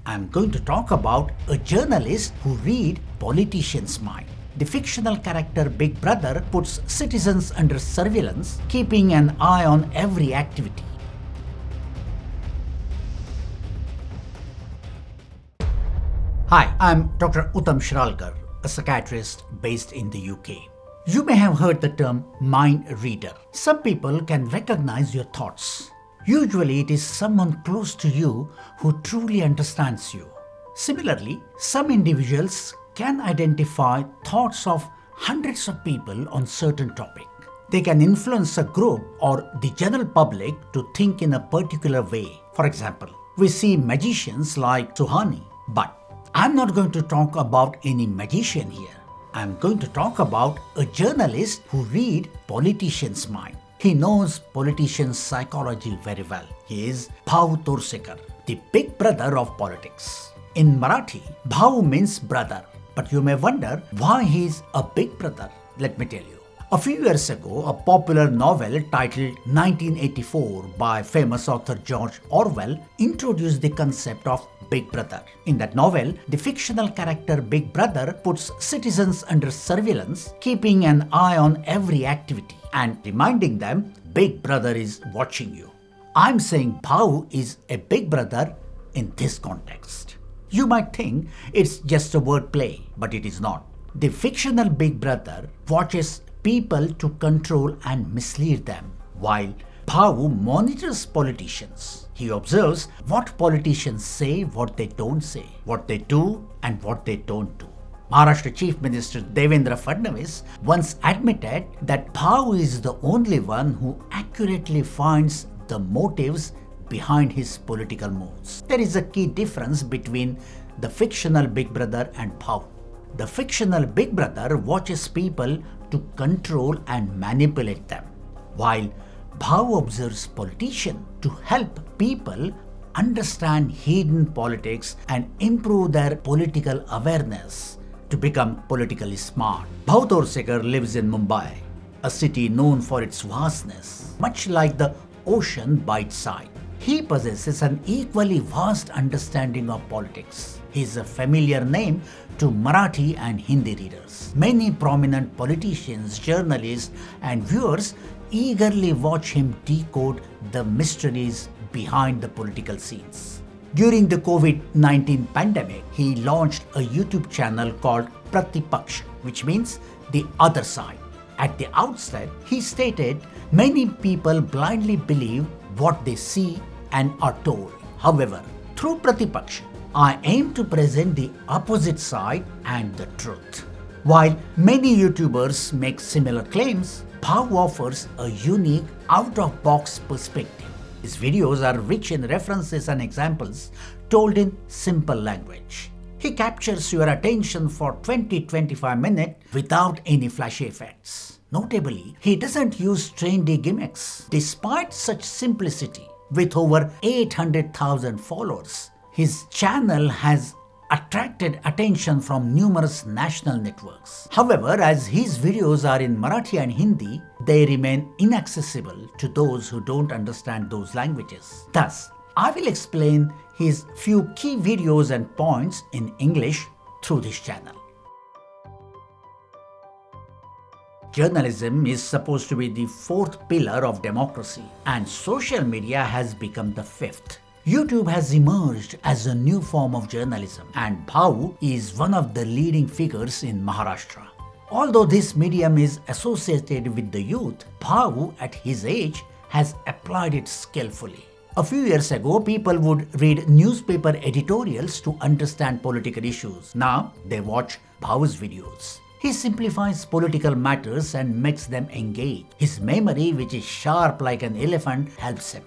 I'm going to talk about a journalist who read politicians' mind. The fictional character Big Brother puts citizens under surveillance, keeping an eye on every activity. Hi, I'm Dr. Uttam Shiralkar, a psychiatrist based in the UK. You may have heard the term mind reader. Some people can recognize your thoughts. Usually it is someone close to you who truly understands you. Similarly, some individuals can identify thoughts of hundreds of people on certain topic. They can influence a group or the general public to think in a particular way. For example, we see magicians like Suhani, but I'm not going to talk about any magician here. I'm going to talk about a journalist who reads politicians' mind. He knows politicians' psychology very well. He is Bhau Torsekar, the big brother of politics. In Marathi, Bhau means brother, but you may wonder why he is a big brother. Let me tell you. A few years ago, a popular novel titled 1984 by famous author George Orwell introduced the concept of Big Brother. In that novel, the fictional character Big Brother puts citizens under surveillance, keeping an eye on every activity and reminding them Big Brother is watching you. I'm saying Bhau is a big brother in this context. You might think it's just a word play, but it is not. The fictional Big Brother watches people to control and mislead them, while Bhau monitors politicians. He observes what politicians say, what they don't say, what they do and what they don't do. Maharashtra Chief Minister Devendra Fadnavis once admitted that Bhau is the only one who accurately finds the motives behind his political moves. There is a key difference between the fictional Big Brother and Bhau. The fictional Big Brother watches people to control and manipulate them, while Bhau observes politicians to help people understand hidden politics and improve their political awareness to become politically smart. Bhau Torsekar lives in Mumbai, a city known for its vastness, much like the ocean by its side. He possesses an equally vast understanding of politics. He is a familiar name to Marathi and Hindi readers. Many prominent politicians, journalists, and viewers eagerly watch him decode the mysteries behind the political scenes. During the COVID-19 pandemic, he launched a YouTube channel called Pratipaksh, which means the other side. At the outset, he stated many people blindly believe what they see and are told. However, through Pratipaksh, I aim to present the opposite side and the truth. While many YouTubers make similar claims, Bhau offers a unique, out-of-box perspective. His videos are rich in references and examples told in simple language. He captures your attention for 20-25 minutes without any flashy effects. Notably, he doesn't use trendy gimmicks. Despite such simplicity, with over 800,000 followers, his channel has attracted attention from numerous national networks. However, as his videos are in Marathi and Hindi, they remain inaccessible to those who don't understand those languages. Thus, I will explain his few key videos and points in English through this channel. Journalism is supposed to be the fourth pillar of democracy, and social media has become the fifth. YouTube has emerged as a new form of journalism, and Bhau is one of the leading figures in Maharashtra. Although this medium is associated with the youth, Bhau at his age has applied it skillfully. A few years ago, people would read newspaper editorials to understand political issues. Now, they watch Bhau's videos. He simplifies political matters and makes them engage. His memory, which is sharp like an elephant, helps him.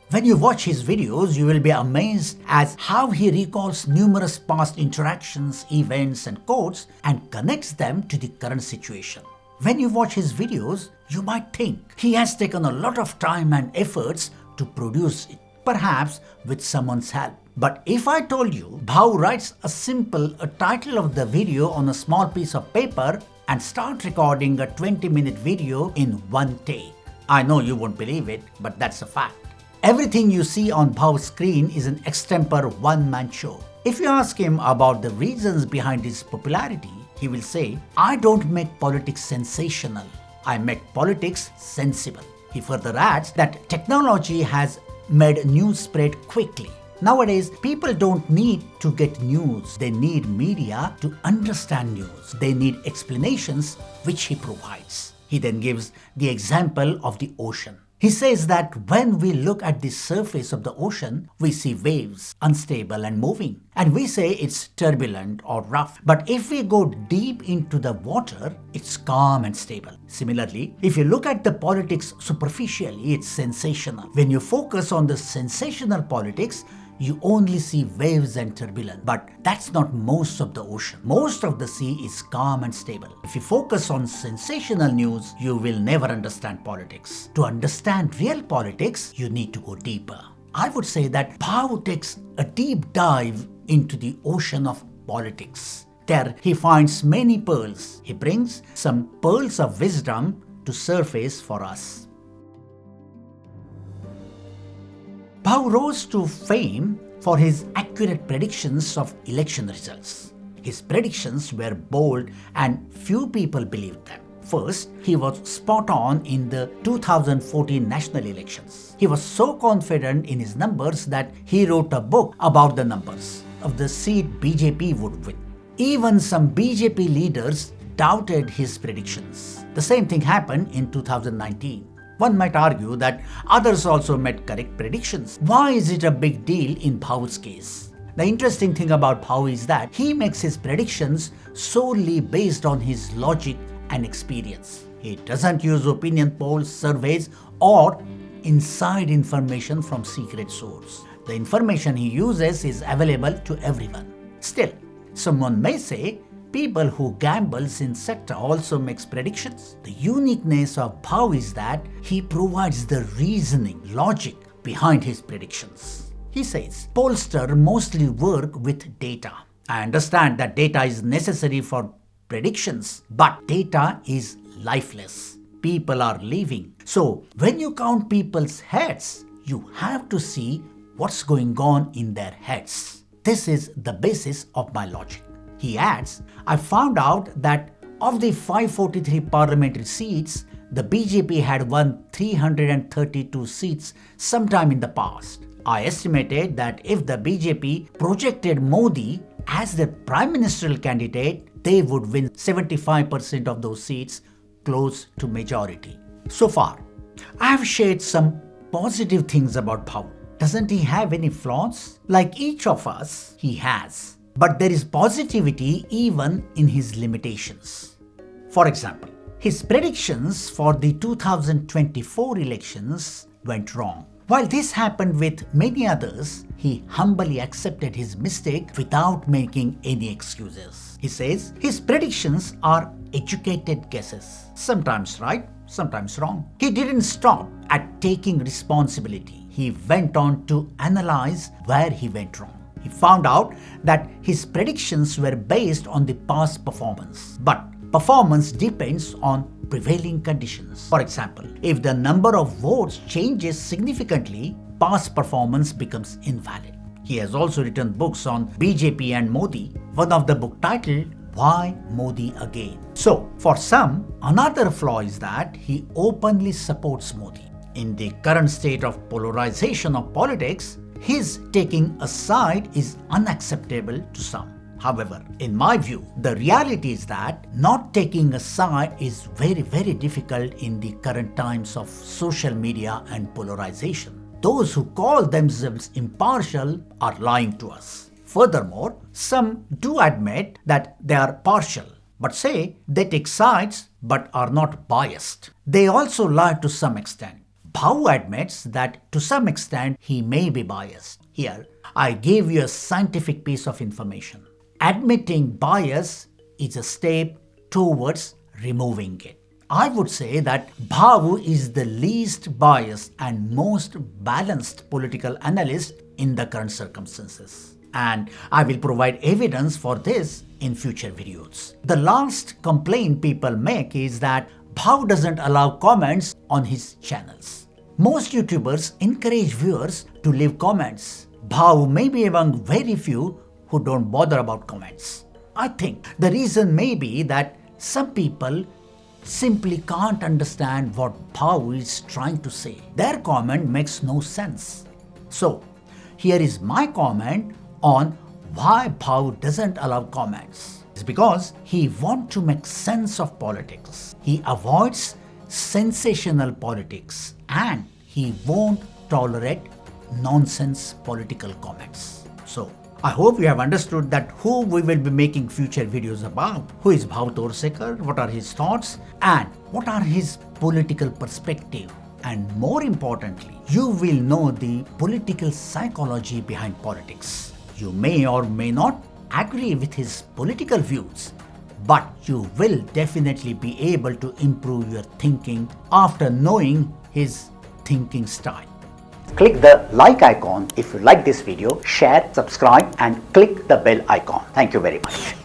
When you watch his videos, you will be amazed as how he recalls numerous past interactions, events and quotes and connects them to the current situation. When you watch his videos, you might think he has taken a lot of time and efforts to produce it, perhaps with someone's help. But if I told you Bhau writes a title of the video on a small piece of paper and start recording a 20-minute video in one take, I know you won't believe it, but that's a fact. Everything you see on Bhau's screen is an extempore one-man show. If you ask him about the reasons behind his popularity, he will say, "I don't make politics sensational. I make politics sensible." He further adds that technology has made news spread quickly. Nowadays, people don't need to get news. They need media to understand news. They need explanations, which he provides. He then gives the example of the ocean. He says that when we look at the surface of the ocean, we see waves, unstable and moving. And we say it's turbulent or rough. But if we go deep into the water, it's calm and stable. Similarly, if you look at the politics superficially, it's sensational. When you focus on the sensational politics, you only see waves and turbulence. But that's not most of the ocean. Most of the sea is calm and stable. If you focus on sensational news, you will never understand politics. To understand real politics, you need to go deeper. I would say that Bhau takes a deep dive into the ocean of politics. There he finds many pearls. He brings some pearls of wisdom to surface for us. Bhau rose to fame for his accurate predictions of election results. His predictions were bold and few people believed them. First, he was spot on in the 2014 national elections. He was so confident in his numbers that he wrote a book about the numbers of the seat BJP would win. Even some BJP leaders doubted his predictions. The same thing happened in 2019. One might argue that others also made correct predictions. Why is it a big deal in Bhau's case? The interesting thing about Bhau is that he makes his predictions solely based on his logic and experience. He doesn't use opinion polls, surveys, or inside information from secret source. The information he uses is available to everyone. Still, someone may say, people who gambles in sector also makes predictions. The uniqueness of Bhau is that he provides the reasoning, logic behind his predictions. He says, pollsters mostly work with data. I understand that data is necessary for predictions, but data is lifeless. People are living. So when you count people's heads, you have to see what's going on in their heads. This is the basis of my logic. He adds, I found out that of the 543 parliamentary seats, the BJP had won 332 seats sometime in the past. I estimated that if the BJP projected Modi as their prime ministerial candidate, they would win 75% of those seats, close to majority. So far, I have shared some positive things about Bhau. Doesn't he have any flaws? Like each of us, he has. But there is positivity even in his limitations. For example, his predictions for the 2024 elections went wrong. While this happened with many others, he humbly accepted his mistake without making any excuses. He says his predictions are educated guesses, sometimes right, sometimes wrong. He didn't stop at taking responsibility. He went on to analyze where he went wrong. He found out that his predictions were based on the past performance, but performance depends on prevailing conditions. For example, if the number of votes changes significantly, past performance becomes invalid. He has also written books on BJP and Modi, one of the book titled Why Modi Again. So, for some, another flaw is that he openly supports Modi. In the current state of polarization of politics, his taking a side is unacceptable to some. However, in my view, the reality is that not taking a side is very, very difficult in the current times of social media and polarization. Those who call themselves impartial are lying to us. Furthermore, some do admit that they are partial, but say they take sides but are not biased. They also lie to some extent. Bhau admits that to some extent he may be biased. Here, I gave you a scientific piece of information. Admitting bias is a step towards removing it. I would say that Bhau is the least biased and most balanced political analyst in the current circumstances. And I will provide evidence for this in future videos. The last complaint people make is that Bhau doesn't allow comments on his channels. Most YouTubers encourage viewers to leave comments. Bhau may be among very few who don't bother about comments. I think the reason may be that some people simply can't understand what Bhau is trying to say. Their comment makes no sense. So, here is my comment on why Bhau doesn't allow comments. It's because he wants to make sense of politics. He avoids sensational politics and he won't tolerate nonsense political comments. So, I hope you have understood that who we will be making future videos about. Who is Bhau Torsekar, what are his thoughts, and what are his political perspective. And more importantly, you will know the political psychology behind politics. You may or may not agree with his political views, but you will definitely be able to improve your thinking after knowing his thinking style. Click the like icon if you like this video, share, subscribe and click the bell icon. Thank you very much.